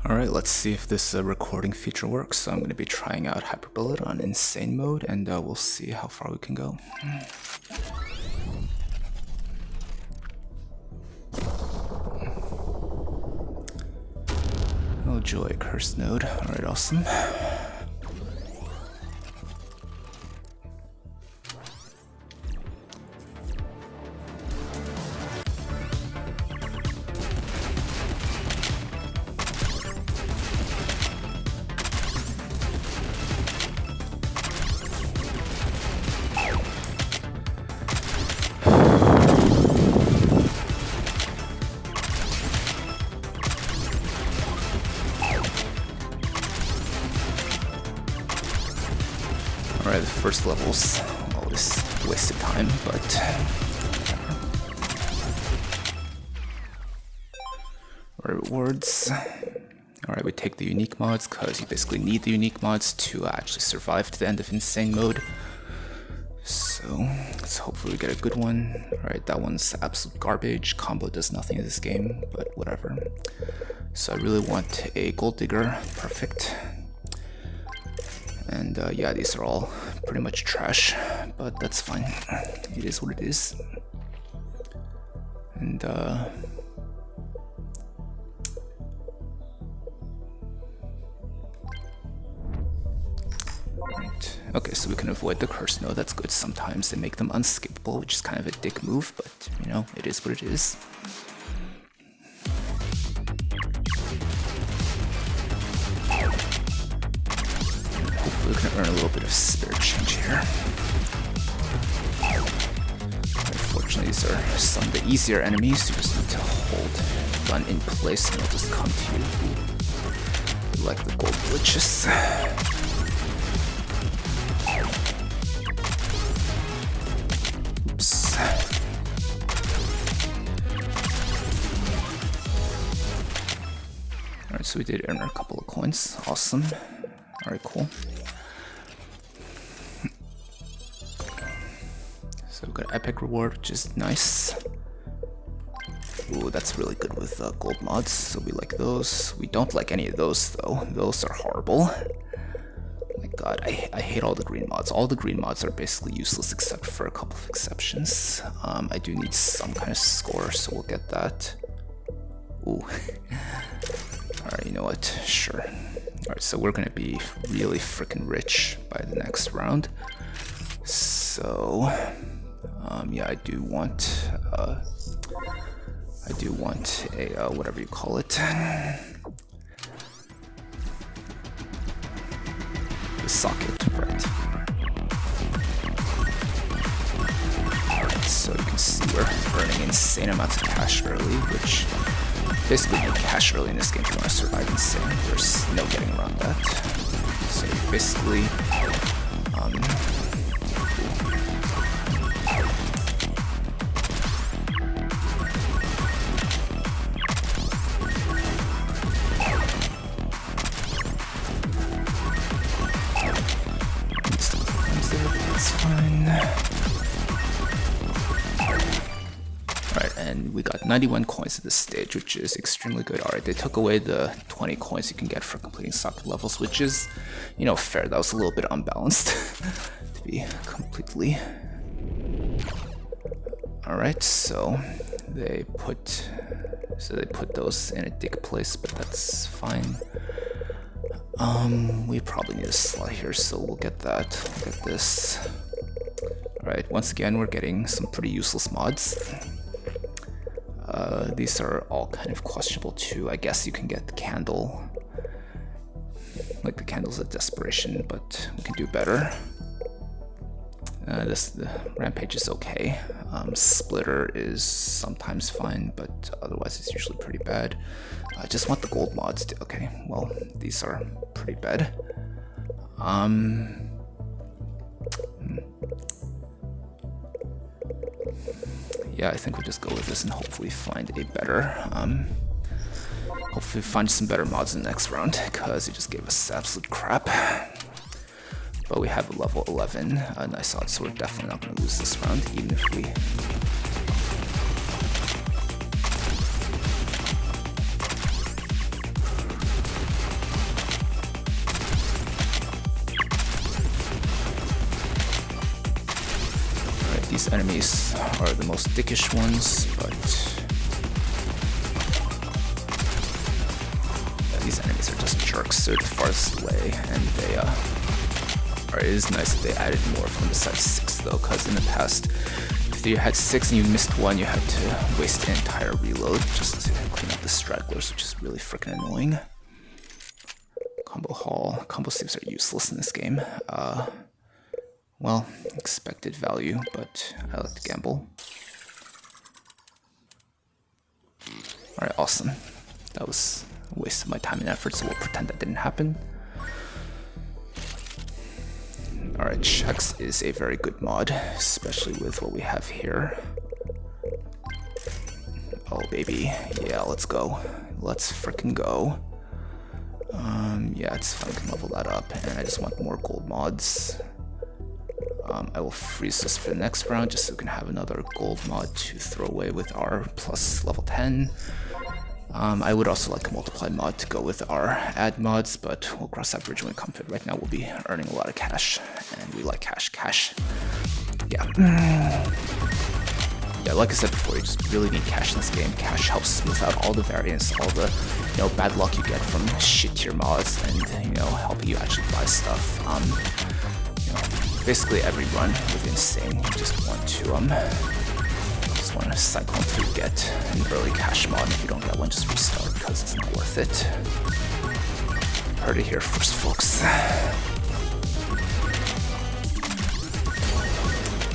Alright, let's see if this recording feature works. So I'm going to be trying out Hyperbullet on Insane mode, and we'll see how far we can go. Oh joy, cursed node. Alright, awesome. Alright, the first level's always wasted time, but rewards. Alright, we take the unique mods because you basically need the unique mods to actually survive to the end of Insane mode. So let's hopefully get a good one. Alright, that one's absolute garbage. Combo does nothing in this game, but whatever. So I really want a Gold Digger. Perfect. And yeah, these are all pretty much trash, but that's fine. It is what it is. And right. Okay, so we can avoid the curse node. That's good. Sometimes they make them unskippable, which is kind of a dick move, but you know, it is what it is. Hopefully we can earn a little bit of spirit change here. Unfortunately, these are some of the easier enemies. You just need to hold gun in place and they'll just come to you. Like the gold glitches. Oops. Alright, so we did earn a couple of coins. Awesome. Alright, cool. So we've got epic reward, which is nice. Ooh, that's really good with gold mods, so we like those. We don't like any of those though. Those are horrible. Oh my god, I hate all the green mods. All the green mods are basically useless except for a couple of exceptions. I do need some kind of score, so we'll get that. Ooh. Alright, you know what? Sure. Alright, so we're gonna be really freaking rich by the next round. So, yeah, I do want a, whatever you call it. The socket, right. Alright, so you can see we're earning insane amounts of cash early, which basically you need cash early in this game if you want to survive Insane. There's no getting around that. So you basically, that's fine. Alright, and we got 91 coins at this stage, which is extremely good. Alright, they took away the 20 coins you can get for completing socket levels, which is, you know, fair. That was a little bit unbalanced, to be completely. Alright, so they put those in a dick place, but that's fine. We probably need a slot here, so we'll get that. We'll get this. Alright, once again, we're getting some pretty useless mods. These are all kind of questionable too. I guess you can get the candle. Like the candle's a desperation, but we can do better. The rampage is okay. Splitter is sometimes fine, but otherwise it's usually pretty bad. I just want the gold mods to, okay, well, these are pretty bad. Yeah, I think we'll just go with this and hopefully find a better, hopefully find some better mods in the next round, because it just gave us absolute crap. But we have a level 11 nice odds, so we're definitely not going to lose this round, even if we... These enemies are the most dickish ones, but yeah, these enemies are just jerks. They're the farthest away, and they it is nice that they added more from besides 6 though, because in the past, if you had 6 and you missed one, you had to waste an entire reload just to clean up the stragglers, which is really freaking annoying. Combo haul. Combo saves are useless in this game. Well, expected value, but I like to gamble. Alright, awesome. That was a waste of my time and effort, so we'll pretend that didn't happen. Alright, checks is a very good mod, especially with what we have here. Oh baby, yeah, let's go. Let's frickin' go. Yeah, it's fine, we can level that up, and I just want more gold mods. I will freeze this for the next round, just so we can have another gold mod to throw away with our plus level 10. I would also like a multiply mod to go with our ad mods, but we'll cross that bridge when we come to it. Right now we'll be earning a lot of cash, and we like cash. Yeah. Yeah, like I said before, you just really need cash in this game. Cash helps smooth out all the variance, all the bad luck you get from shit tier mods, and helping you actually buy stuff. Basically every run with Insane, you just want to cycle until you get an early cash mod, and if you don't get one, just restart because it's not worth it. Heard it here first, folks.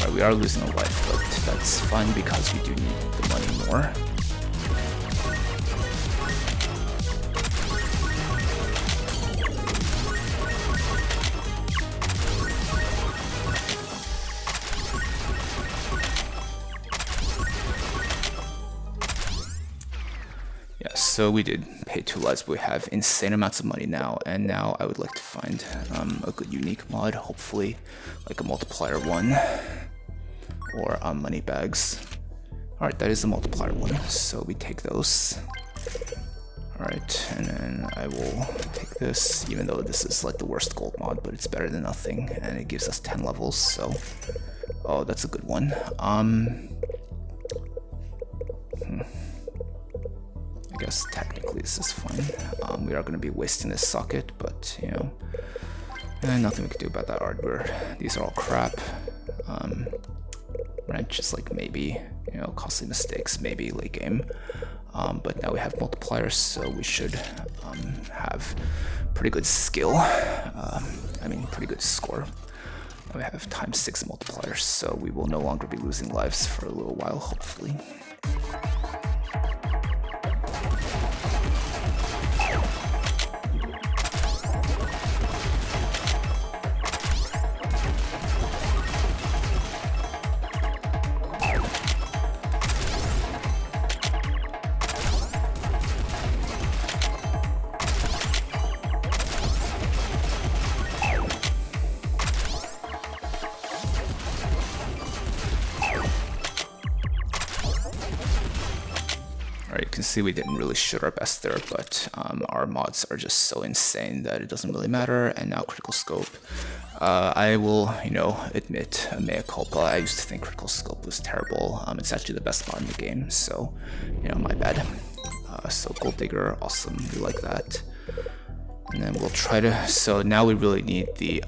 Alright, we are losing a life, but that's fine because we do need the money more. So we did pay 2 lives, but we have insane amounts of money now, and now I would like to find a good unique mod, hopefully like a multiplier one, or money bags. Alright, that is a multiplier one, so we take those. Alright, and then I will take this, even though this is like the worst gold mod, but it's better than nothing, and it gives us 10 levels, so... Oh, that's a good one. I guess technically this is fine. We are going to be wasting this socket, but nothing we can do about that hardware. These are all crap. Wrench is like maybe, costly mistakes, maybe late game. But now we have multipliers, so we should have pretty good skill. Pretty good score. Now we have ×6 multipliers, so we will no longer be losing lives for a little while, hopefully. Alright, you can see we didn't really shoot our best there, but our mods are just so insane that it doesn't really matter. And now critical scope. I will, admit a mea culpa. I used to think critical scope was terrible. It's actually the best mod in the game, so, my bad. So gold digger, awesome, we like that. And then we'll try to, so now we really need the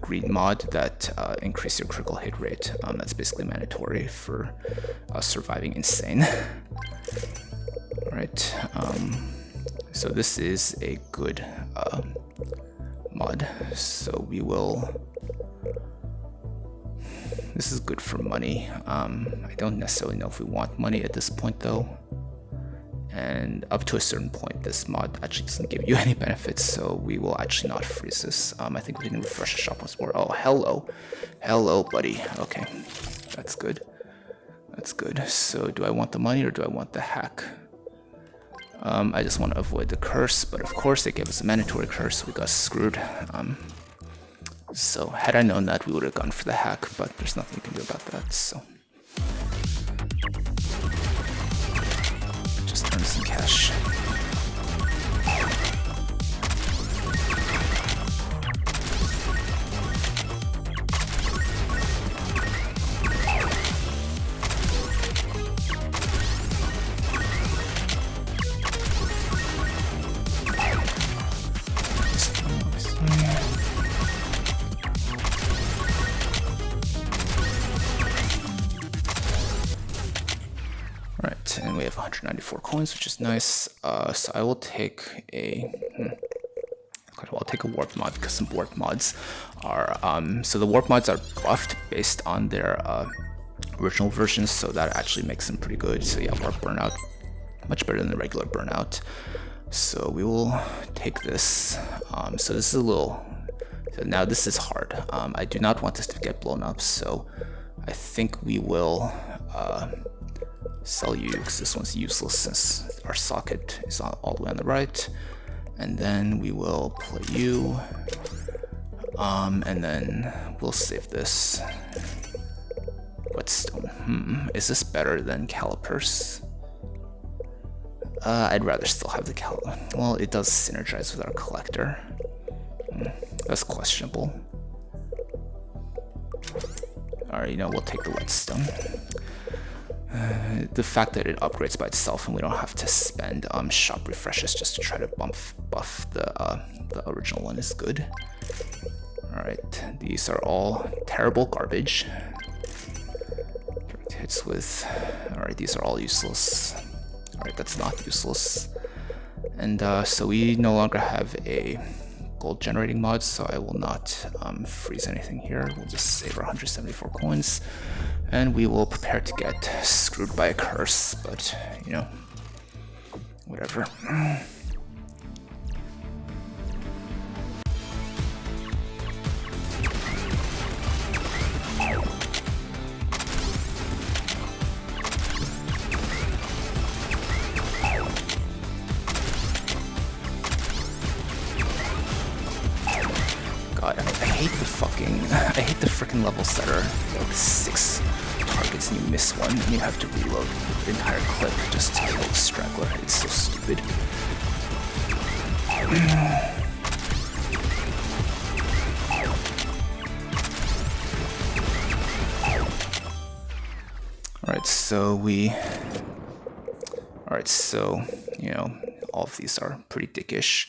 green mod that increase your critical hit rate. That's basically mandatory for surviving Insane. Alright, so this is a good mod, so we will... This is good for money. I don't necessarily know if we want money at this point though. And up to a certain point, this mod actually doesn't give you any benefits, so we will actually not freeze this. I think we can refresh the shop once more. Oh, hello. Hello, buddy. Okay, that's good. That's good. So do I want the money or do I want the hack? I just want to avoid the curse, but of course they gave us a mandatory curse, so we got screwed. So had I known that, we would have gone for the hack, but there's nothing you can do about that, so... Just earn some cash. 494 coins, which is nice. So I will take a... Okay, well, I'll take a warp mod because some warp mods are... so the warp mods are buffed based on their original versions, so that actually makes them pretty good. So yeah, warp burnout, much better than the regular burnout. So we will take this. So this is a little... So now this is hard. I do not want this to get blown up, so I think we will sell you, because this one's useless since our socket is all the way on the right. And then we will play you. And then we'll save this. Whetstone. Is this better than calipers? I'd rather still have the caliper. Well, it does synergize with our collector. That's questionable. Alright, we'll take the whetstone. The fact that it upgrades by itself and we don't have to spend shop refreshes just to try to buff the original one is good. Alright, these are all terrible garbage. Direct hits with... Alright, these are all useless. Alright, that's not useless. And so we no longer have a gold generating mod, so I will not freeze anything here. We'll just save our 174 coins, and we will prepare to get screwed by a curse, but, whatever. God, I hate the freaking level setter. Like 6 targets and you miss one, and you have to reload the entire clip just to kill the straggler. It's so stupid. Alright, so all of these are pretty dickish.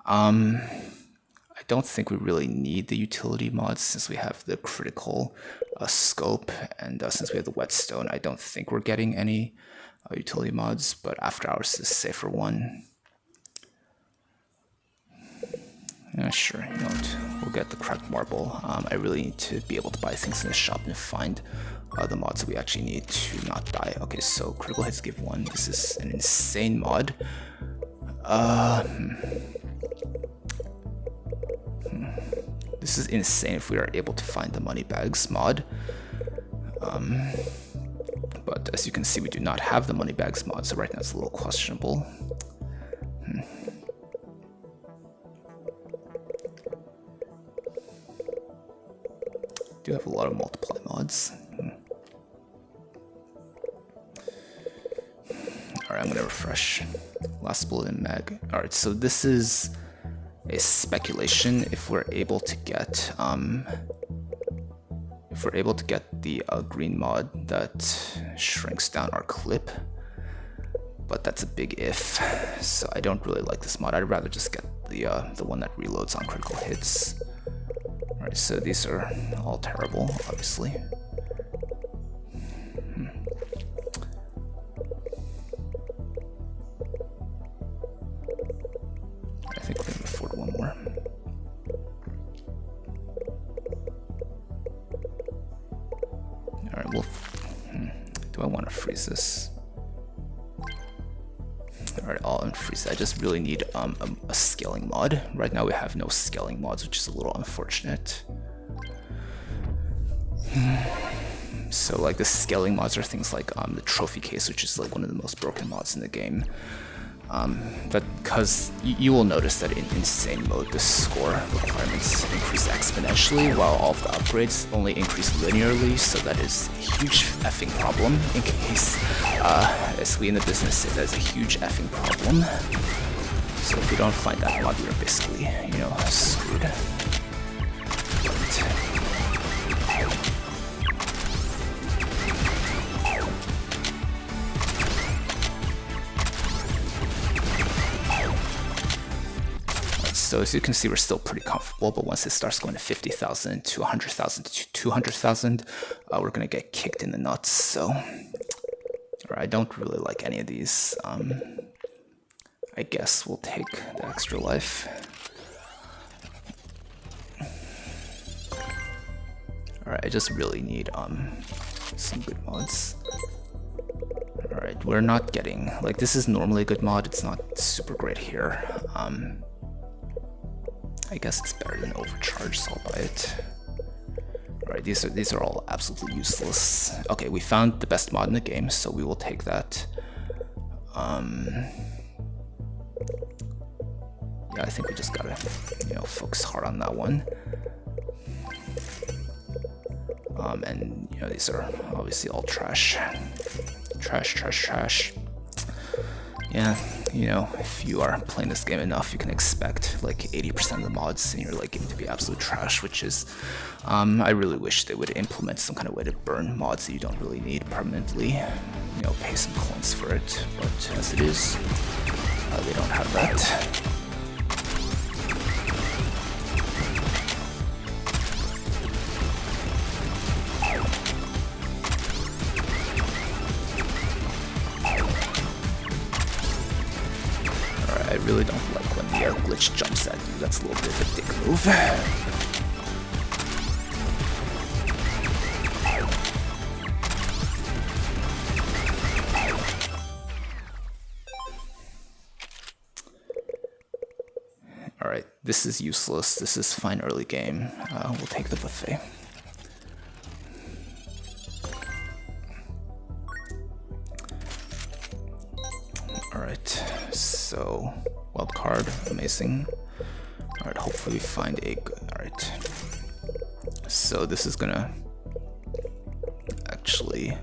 I don't think we really need the utility mods since we have the critical scope, and since we have the whetstone, I don't think we're getting any utility mods, but After Hours is a safer one. Sure, we'll get the cracked marble. I really need to be able to buy things in the shop and find the mods that we actually need to not die. Okay, so critical hits give 1. This is an insane mod. This is insane if we are able to find the money bags mod. But as you can see, we do not have the money bags mod, so right now it's a little questionable. Do have a lot of multiply mods. Alright, I'm gonna refresh. Last bullet in mag. Alright, so this is a speculation if we're able to get the green mod that shrinks down our clip, but that's a big if. So I don't really like this mod. I'd rather just get the one that reloads on critical hits. Alright, so these are all terrible, obviously. I think we can afford one more. Alright, well, do I want to freeze this? Alright, I'll unfreeze that. I just really need a scaling mod. Right now we have no scaling mods, which is a little unfortunate. So like the scaling mods are things like the trophy case, which is like one of the most broken mods in the game. But because you will notice that in insane mode, the score requirements increase exponentially, while all of the upgrades only increase linearly, so that is a huge effing problem. In case, as we in the business say, that's a huge effing problem. So if we don't find that mod, we're basically, screwed. But, so as you can see, we're still pretty comfortable, but once it starts going to 50,000 to 100,000 to 200,000, we're gonna get kicked in the nuts. So Or I don't really like any of these. I guess we'll take the extra life. Alright, I just really need some good mods. Alright, we're not getting, like, this is normally a good mod, it's not super great here. I guess it's better than Overcharge, so I'll buy it. Alright, these are all absolutely useless. Okay, we found the best mod in the game, so we will take that. Yeah, I think we just gotta, focus hard on that one. And these are obviously all trash. Trash. Yeah, if you are playing this game enough, you can expect like 80% of the mods in your game to be absolute trash, which is, I really wish they would implement some kind of way to burn mods that you don't really need permanently. Pay some coins for it, but as it is, they don't have that. I really don't like when the glitch jumps at you. That's a little bit of a dick move. Alright, this is useless. This is fine early game. We'll take the buffet. Alright, so wild card, amazing. Alright, hopefully we find a good. Alright, so this is gonna actually.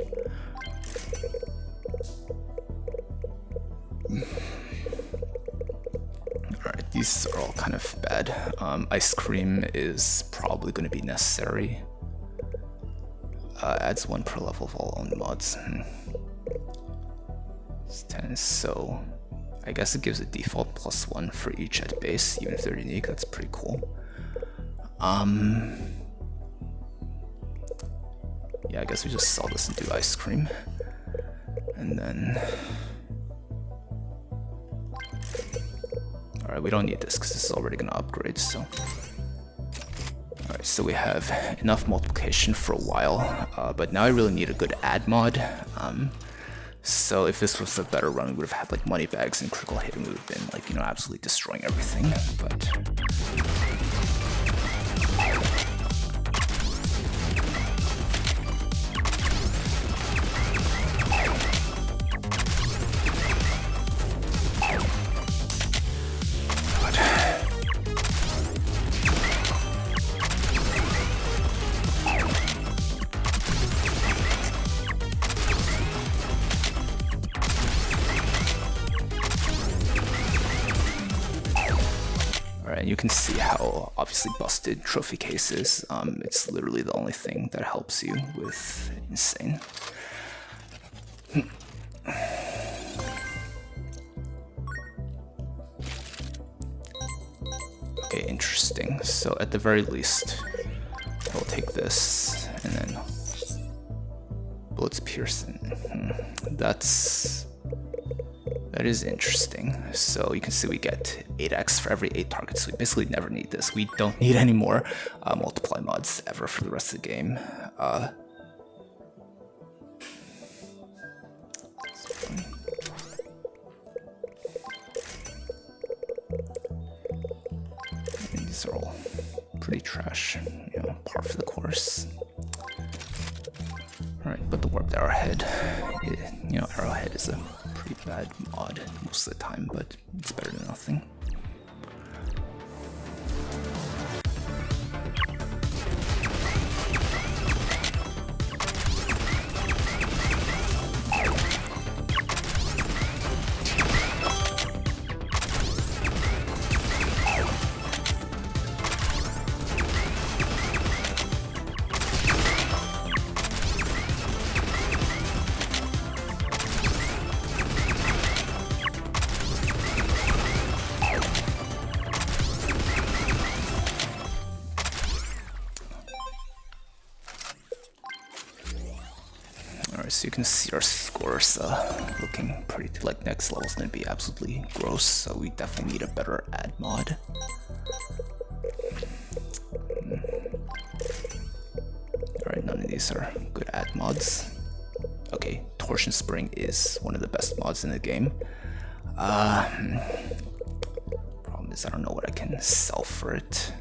Alright, these are all kind of bad. Ice cream is probably gonna be necessary. Adds 1 per level of all owned mods. It's 10, so I guess it gives a default +1 for each at base, even if they're unique. That's pretty cool. Yeah, I guess we just sell this and do ice cream. And then... Alright, we don't need this because this is already going to upgrade, so... Alright, so we have enough multiplication for a while, but now I really need a good add mod. So if this was a better run, we would have had like money bags and critical hit, and we would have been like, absolutely destroying everything, but... You can see how obviously busted trophy case is. It's literally the only thing that helps you with insane. Okay, interesting. So at the very least, I'll take this and then bullets piercing. That is interesting. So you can see we get 8x for every 8 targets, so we basically never need this. We don't need any more multiply mods ever for the rest of the game. These are all pretty trash, par for the course. Alright, but the warped arrowhead, arrowhead is a pretty bad mod most of the time, but it's better than nothing. So you can see our scores looking pretty, like next level's gonna be absolutely gross, so we definitely need a better ad mod. Alright, none of these are good ad mods. Okay, Torsion Spring is one of the best mods in the game. Problem is I don't know what I can sell for it.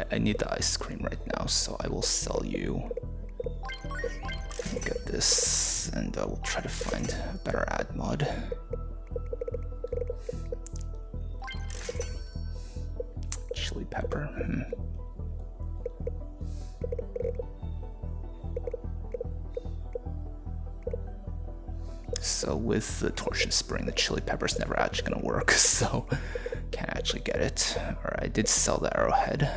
I need the ice cream right now, so I will sell you. Get this, and we'll try to find a better ad mod. Chili pepper. So with the Torsion Spring, the chili pepper's never actually gonna work, so can't actually get it. Alright, I did sell the arrowhead.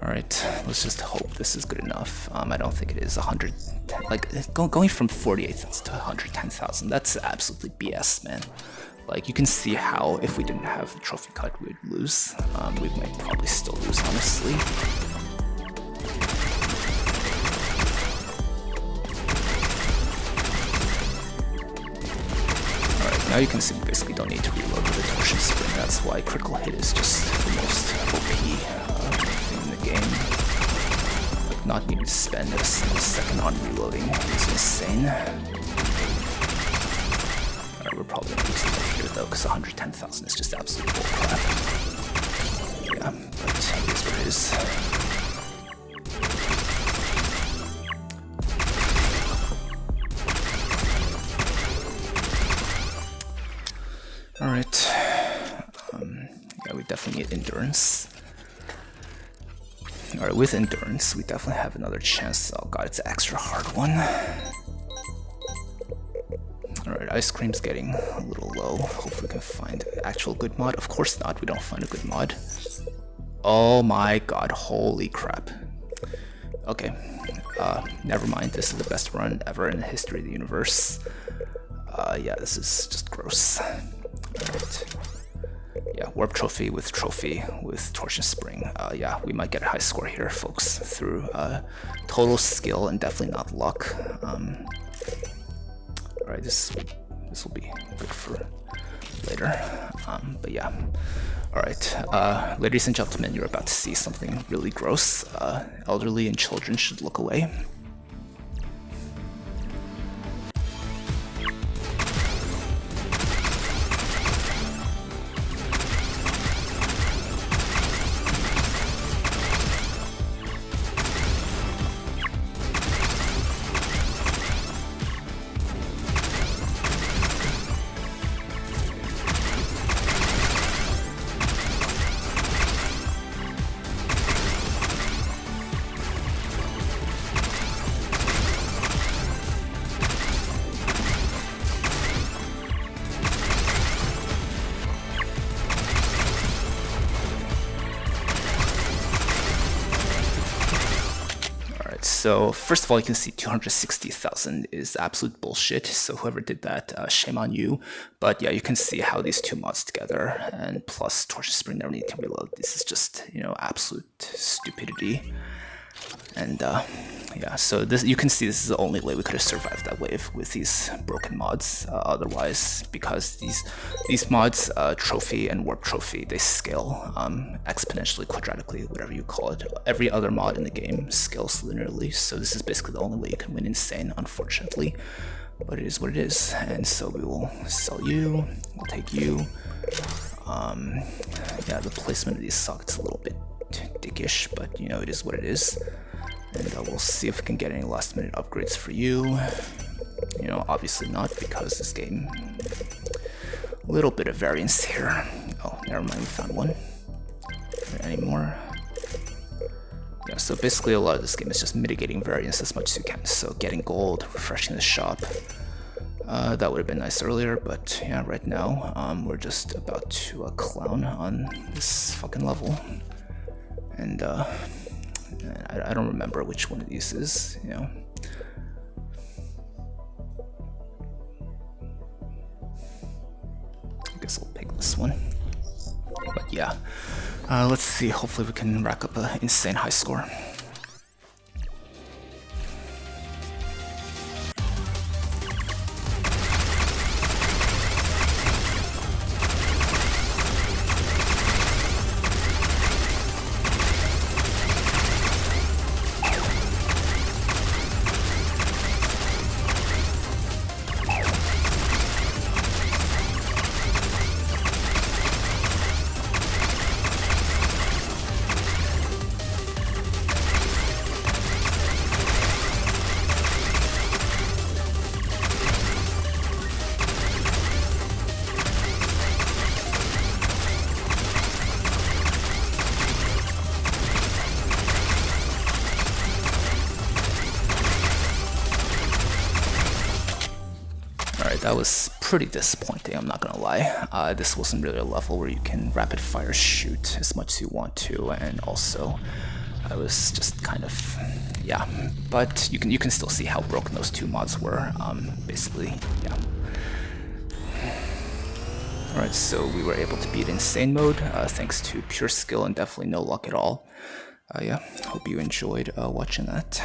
Alright, let's just hope this is good enough. I don't think it is. 100, like going from 48,000 to 110,000, that's absolutely BS, man. Like, you can see how if we didn't have the trophy cut, we would lose. We might probably still lose, honestly. Alright, now you can see we basically don't need to reload with the Torsion Spring. That's why critical hit is just the most OP thing in the game. Like, not needing to spend a single second on reloading is insane. Alright, we're probably gonna lose it here though, because 110,000 is just absolute bullcrap. Yeah, but it is what it is. Alright, yeah, we definitely need endurance. Alright, with endurance, we definitely have another chance. Oh god, it's an extra hard one. Alright, ice cream's getting a little low. Hopefully we can find an actual good mod. Of course not, we don't find a good mod. Oh my god, holy crap. Okay, never mind, this is the best run ever in the history of the universe. Yeah, this is just gross. Alright. Yeah, Warp Trophy with Torsion Spring. Yeah, we might get a high score here, folks, through total skill and definitely not luck. Alright, this will be good for later. But yeah. Alright, ladies and gentlemen, you're about to see something really gross. Elderly and children should look away. So first of all, you can see 260,000 is absolute bullshit. So whoever did that, shame on you. But yeah, you can see how these two mods together and plus Torsion Spring never need to reload. This is just, you know, absolute stupidity. And yeah, so this, you can see this is the only way we could have survived that wave with these broken mods. Otherwise, because these mods, Trophy and Warp Trophy, they scale exponentially, quadratically, whatever you call it. Every other mod in the game scales linearly, so this is basically the only way you can win insane, unfortunately. But it is what it is, and so we will sell you, we'll take you. Yeah, the placement of these sucks a little bit dickish, but you know, it is what it is. And we'll see if we can get any last minute upgrades for you. You know, obviously not, because this game, a little bit of variance here. Oh, never mind, we found one. Any more? Yeah, so basically a lot of this game is just mitigating variance as much as you can. So getting gold, refreshing the shop. That would have been nice earlier, but yeah, right now we're just about to clown on this fucking level. And I don't remember which one of these is, you know. I guess I'll this one. But yeah, let's see, hopefully we can rack up an insane high score. That was pretty disappointing, I'm not gonna lie. This wasn't really a level where you can rapid fire shoot as much as you want to, and also I was just kind of, yeah. But you can still see how broken those two mods were. Basically, yeah. Alright, so we were able to beat Insane Mode thanks to pure skill and definitely no luck at all. Yeah, hope you enjoyed watching that.